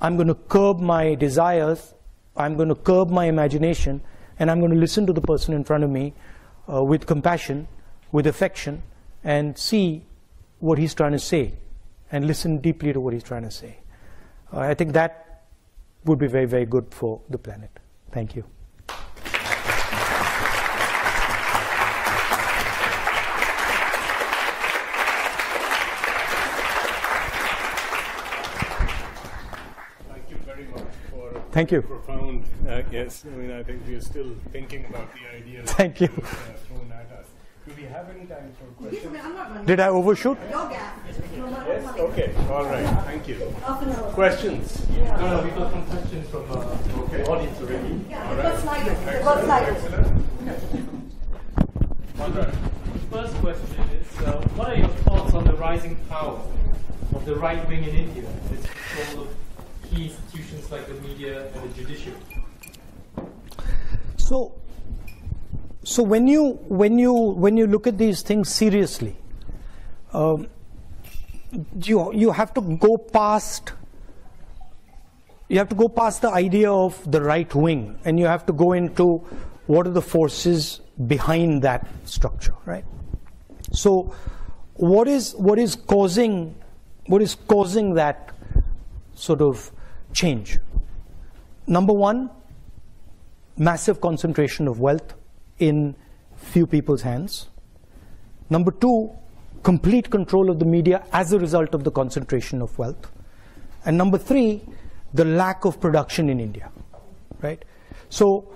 going to curb my desires. I'm going to curb my imagination, and I'm going to listen to the person in front of me with compassion, with affection, and see what he's trying to say, and listen deeply to what he's trying to say. I think that would be very, very good for the planet. Thank you. Thank you. Profound, yes. I mean, I think we are still thinking about the ideas. Thank you. Thrown at us. Do we have any time for questions? Did I overshoot? Yes. Okay. All right. Thank you. Questions? No, we got some questions from the audience already. All right. Excellent. All right. First question is, what are your thoughts on the rising power of the right wing in India? Its control of key institutions like the media and the judiciary. So when you look at these things seriously, you have to go past the idea of the right wing, and you have to go into what are the forces behind that structure, right? So what is causing that sort of change? Number one, massive concentration of wealth in few people's hands. Number two, complete control of the media as a result of the concentration of wealth. And number three, the lack of production in India, right? So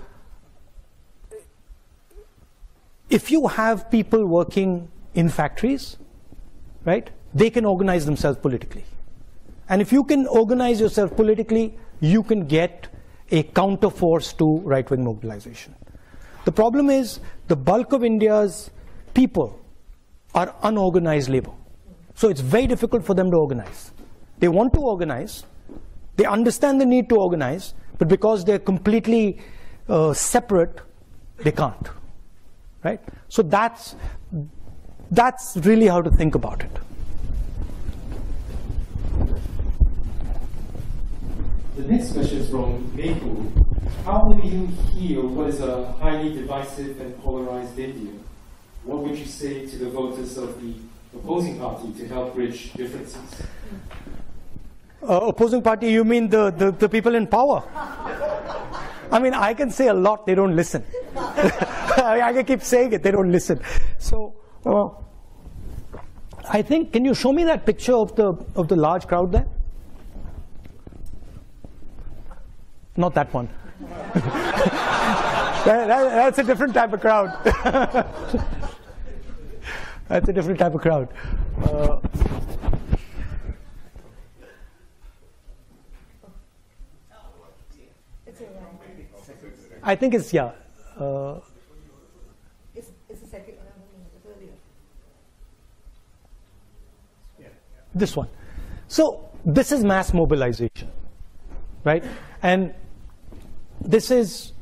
if you have people working in factories, right, they can organize themselves politically. And if you can organize yourself politically, you can get a counterforce to right-wing mobilization. The problem is the bulk of India's people are unorganized labor. So it's very difficult for them to organize. They want to organize, they understand the need to organize, but because they're completely separate, They can't, right? So that's really how to think about it. The next question is from Maple. How will you heal what is a highly divisive and polarized India? What would you say to the voters of the opposing party to help bridge differences? Opposing party, you mean the people in power? I mean, I can say a lot, they don't listen. I can keep saying it, they don't listen. So, I think, can you show me that picture of the large crowd there? Not that one. That's a different type of crowd. That's a different type of crowd. I think it's, yeah. It's the second one, earlier. This one. So this is mass mobilization, right? And this is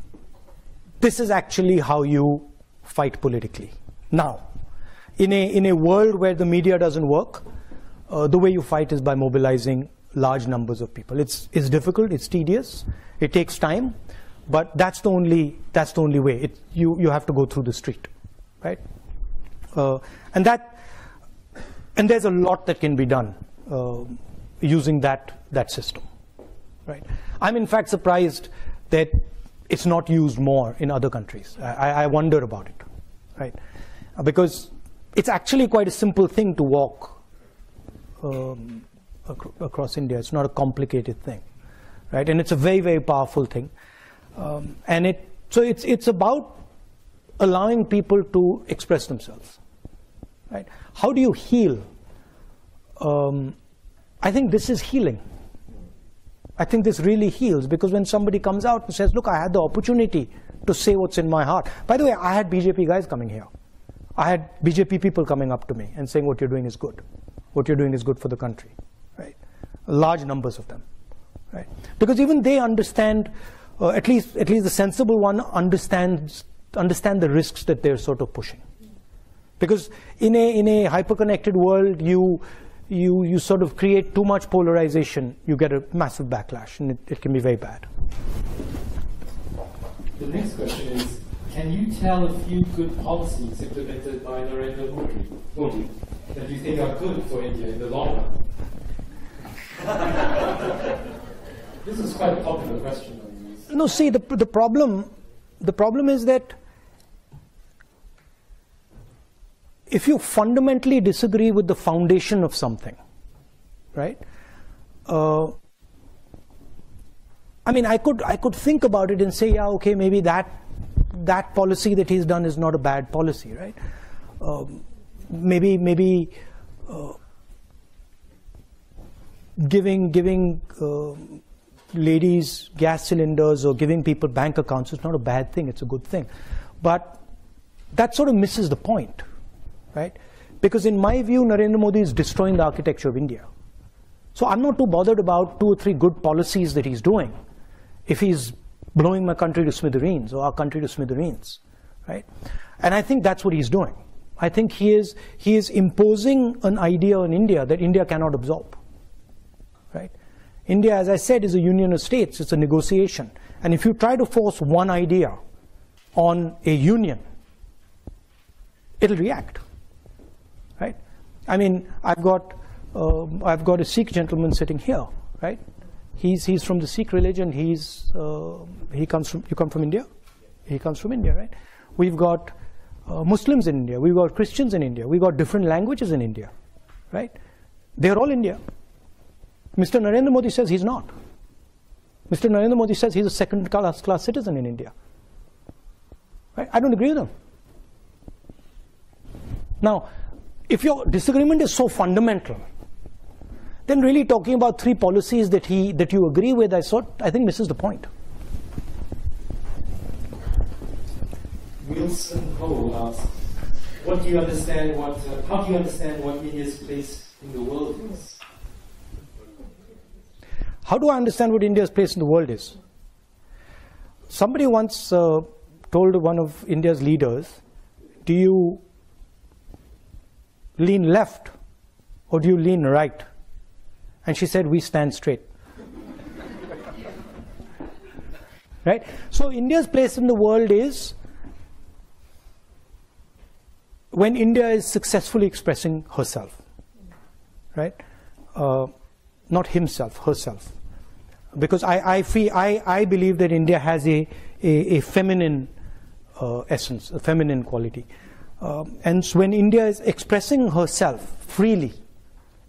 actually how you fight politically. Now, in a world where the media doesn't work, the way you fight is by mobilizing large numbers of people. It's difficult, it's tedious, it takes time, but that's the only way. You have to go through the street, right? And there's a lot that can be done using that system, right? I'm in fact surprised that it's not used more in other countries. I wonder about it, right? Because it's actually quite a simple thing to walk across India. It's not a complicated thing, right? And it's a very, very powerful thing. So it's about allowing people to express themselves, right? How do you heal? I think this is healing. I think this really heals, because when somebody comes out and says, look, I had the opportunity to say what's in my heart. By the way, I had BJP guys coming here. I had BJP people coming up to me and saying what you're doing is good. What you're doing is good for the country, right? Large numbers of them, right? Because even they understand, at least the sensible one understand the risks that they're sort of pushing. Because in a hyper-connected world, you sort of create too much polarization, you get a massive backlash, and it can be very bad. The next question is, can you tell a few good policies implemented by Narendra Modi that you think are good for India in the long run? This is quite a popular question. No, see, the problem is that if you fundamentally disagree with the foundation of something, right? I mean, I could think about it and say, yeah, okay, maybe that policy that he's done is not a bad policy, right? Maybe giving ladies gas cylinders or giving people bank accounts is not a bad thing, it's a good thing. But that sort of misses the point, right? Because in my view, Narendra Modi is destroying the architecture of India. So I'm not too bothered about 2 or 3 good policies that he's doing if he's blowing my country to smithereens or our country to smithereens, right? And I think that's what he's doing. I think he is imposing an idea on India that India cannot absorb, right? India, as I said, is a union of states. It's a negotiation. And if you try to force one idea on a union, it'll react, right? I mean, I've got a Sikh gentleman sitting here, right? He's from the Sikh religion. You come from India? He comes from India, right? We've got Muslims in India. We've got Christians in India. We've got different languages in India, right? They're all India. Mr. Narendra Modi says he's not. Mr. Narendra Modi says he's a second-class citizen in India. Right? I don't agree with him. Now, if your disagreement is so fundamental, then really talking about 3 policies that you agree with, I think misses the point. Wilson Ho asks, how do you understand what India's place in the world is? How do I understand what India's place in the world is? Somebody once told one of India's leaders, do you lean left or do you lean right? And she said, we stand straight. Right? So India's place in the world is when India is successfully expressing herself. Right? Not himself, herself. Because I believe that India has a feminine essence, a feminine quality. And so when India is expressing herself freely,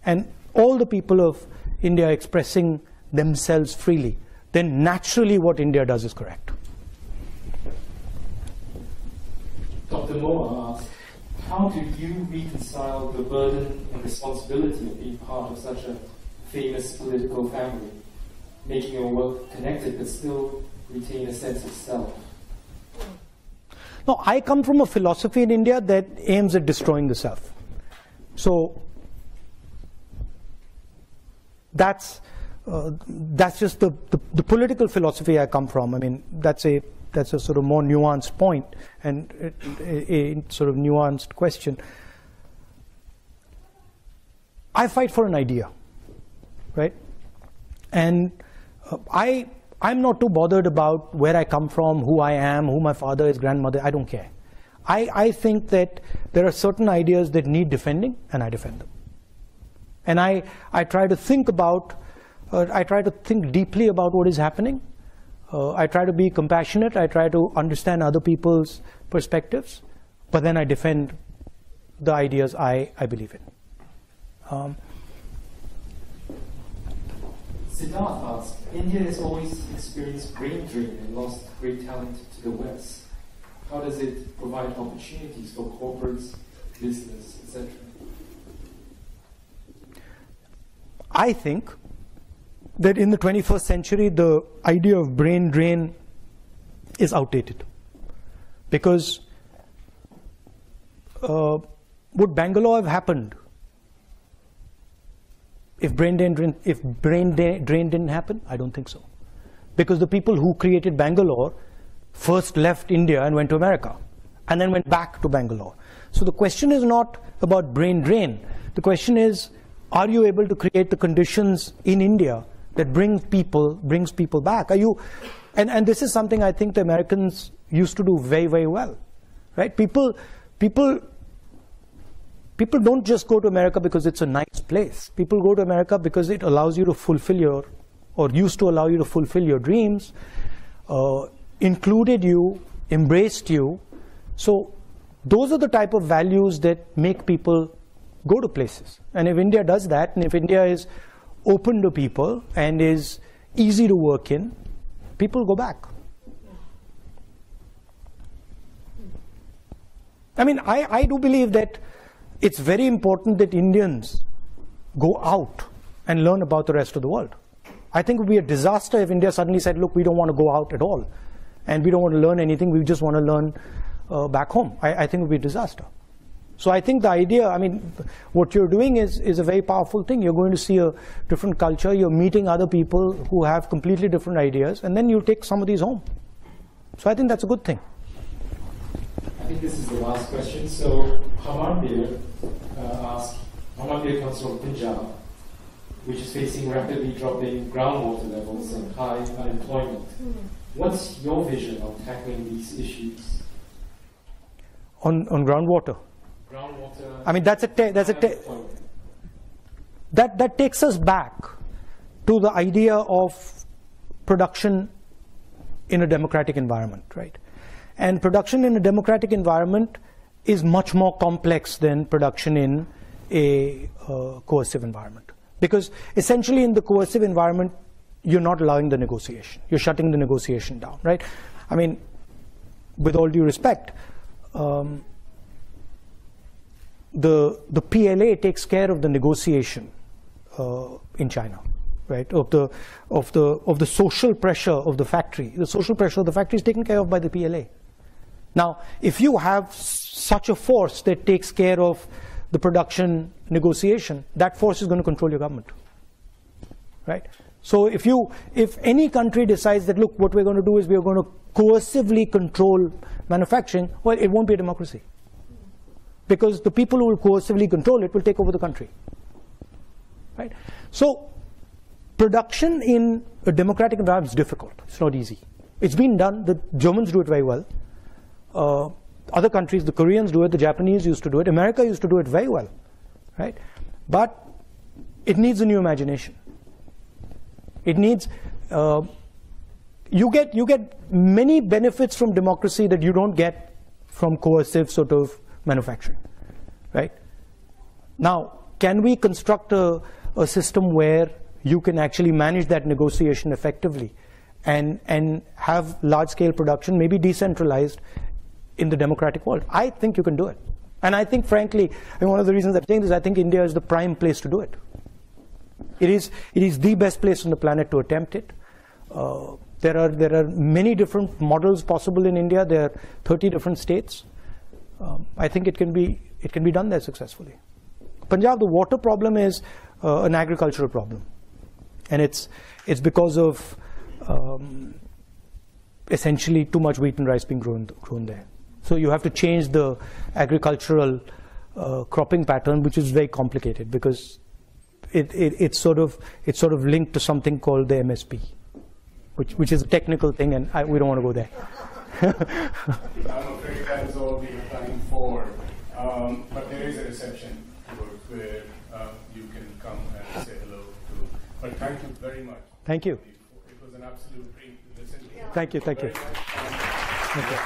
and all the people of India are expressing themselves freely, then naturally what India does is correct. Dr. Moa asks, how do you reconcile the burden and responsibility of being part of such a famous political family, making your work connected but still retain a sense of self? No, I come from a philosophy in India that aims at destroying the self. So that's just the political philosophy I come from. I mean, that's a sort of more nuanced point and a sort of nuanced question. I fight for an idea, right? And I'm not too bothered about where I come from, who I am, who my father is, grandmother. I don't care. I think that there are certain ideas that need defending, and I defend them. And I try to think about, I try to think deeply about what is happening. I try to be compassionate. I try to understand other people's perspectives, but then I defend the ideas I believe in. Siddharth asks, India has always experienced brain drain and lost great talent to the West. How does it provide opportunities for corporates, business, etc.? I think that in the 21st century, the idea of brain drain is outdated. Because would Bangalore have happened if brain drain didn't happen? I don't think so. Because the people who created Bangalore first left India and went to America, and then went back to Bangalore. So the question is not about brain drain. The question is, are you able to create the conditions in India that brings people back? Are you, and this is something I think the Americans used to do very, very well, right? People don't just go to America because it's a nice place. People go to America because it allows you to fulfill your, or used to allow you to fulfill your dreams, included you, embraced you. So those are the type of values that make people go to places. And if India does that, and if India is open to people and is easy to work in, people go back. I mean, I do believe that it's very important that Indians go out and learn about the rest of the world. I think it would be a disaster if India suddenly said, look, we don't want to go out at all, and we don't want to learn anything, we just want to learn back home. I think it would be a disaster. So I think the idea, I mean, what you're doing is a very powerful thing. You're going to see a different culture, you're meeting other people who have completely different ideas, and then you take some of these home. So I think that's a good thing. I think this is the last question. So Hamandir asks, Hamandir comes from Punjab, which is facing rapidly dropping groundwater levels and high unemployment. What's your vision on tackling these issues? On groundwater? Groundwater. I mean, that takes us back to the idea of production in a democratic environment, right? And production in a democratic environment is much more complex than production in a coercive environment. Because essentially in the coercive environment, you're not allowing the negotiation. You're shutting the negotiation down, right? I mean, with all due respect, the PLA takes care of the negotiation in China, right? Of the social pressure of the factory. The social pressure of the factory is taken care of by the PLA. Now, if you have such a force that takes care of the production negotiation, that force is going to control your government, right? So if any country decides that, look, what we're going to do is we're going to coercively control manufacturing, well, it won't be a democracy. Because the people who will coercively control it will take over the country. Right? So production in a democratic environment is difficult. It's not easy. It's been done. The Germans do it very well. Other countries, the Koreans do it, the Japanese used to do it, America used to do it very well. Right? But it needs a new imagination. It needs, you get many benefits from democracy that you don't get from coercive sort of manufacturing, right? Now, can we construct a system where you can actually manage that negotiation effectively and have large-scale production, maybe decentralized in the democratic world? I think you can do it. And I think, frankly, and one of the reasons I'm saying this, I think India is the prime place to do it. It is the best place on the planet to attempt it. There are many different models possible in India. There are 30 different states. I think it can be done there successfully. Punjab, the water problem is an agricultural problem, and it's because of essentially too much wheat and rice being grown there. So you have to change the agricultural cropping pattern, which is very complicated because it's sort of linked to something called the MSP, which is a technical thing, and we don't want to go there. I'm afraid that is all we have time for, but there is a reception where you can come and say hello to. But thank you very much. Thank you. It was an absolute treat to listen to you. Thank you. Thank you. Thank you.